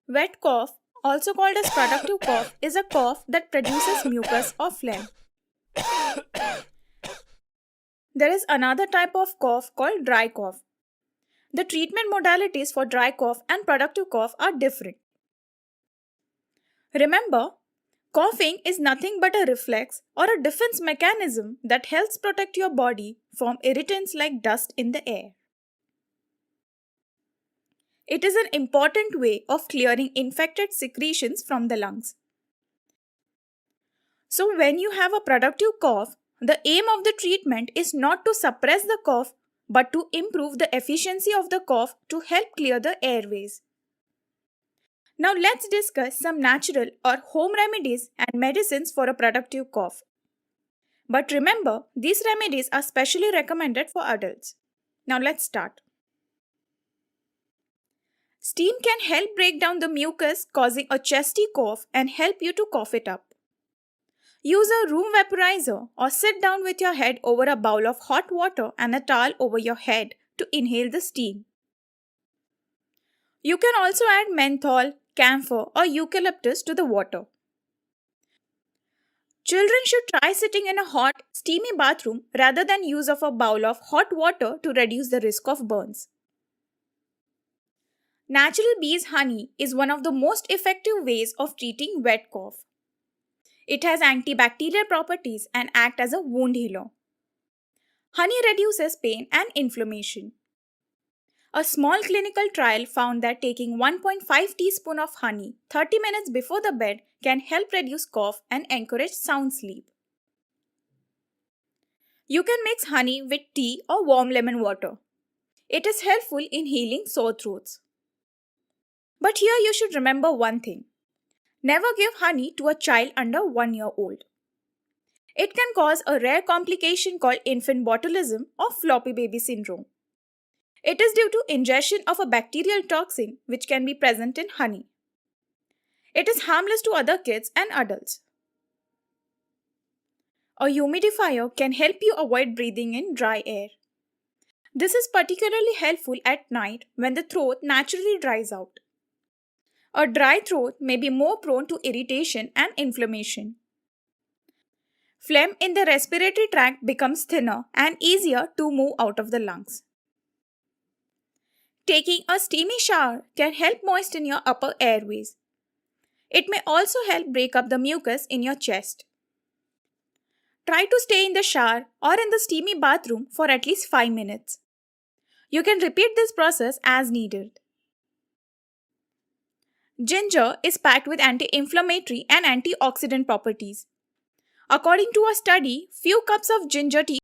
Wet cough, also called as productive cough, is a cough that produces mucus or phlegm. There is another type of cough called dry cough. The treatment modalities for dry cough and productive cough are different. Remember, coughing is nothing but a reflex or a defense mechanism that helps protect your body from irritants like dust in the air. It is an important way of clearing infected secretions from the lungs. So, when you have a productive cough, the aim of the treatment is not to suppress the cough but to improve the efficiency of the cough to help clear the airways. Now, let's discuss some natural or home remedies and medicines for a productive cough. But remember, these remedies are specially recommended for adults. Now, let's start. Steam can help break down the mucus causing a chesty cough and help you to cough it up. Use a room vaporizer or sit down with your head over a bowl of hot water and a towel over your head to inhale the steam. You can also add menthol, camphor, or eucalyptus to the water. Children should try sitting in a hot, steamy bathroom rather than use of a bowl of hot water to reduce the risk of burns. Natural bees' honey is one of the most effective ways of treating wet cough. It has antibacterial properties and acts as a wound healer. Honey reduces pain and inflammation. A small clinical trial found that taking 1.5 teaspoon of honey 30 minutes before the bed can help reduce cough and encourage sound sleep. You can mix honey with tea or warm lemon water. It is helpful in healing sore throats. But here you should remember one thing. Never give honey to a child under 1 year old. It can cause a rare complication called infant botulism or floppy baby syndrome. It is due to ingestion of a bacterial toxin which can be present in honey. It is harmless to other kids and adults. A humidifier can help you avoid breathing in dry air. This is particularly helpful at night when the throat naturally dries out. A dry throat may be more prone to irritation and inflammation. Phlegm in the respiratory tract becomes thinner and easier to move out of the lungs. Taking a steamy shower can help moisten your upper airways. It may also help break up the mucus in your chest. Try to stay in the shower or in the steamy bathroom for at least 5 minutes. You can repeat this process as needed. Ginger is packed with anti-inflammatory and antioxidant properties. According to a study, few cups of ginger tea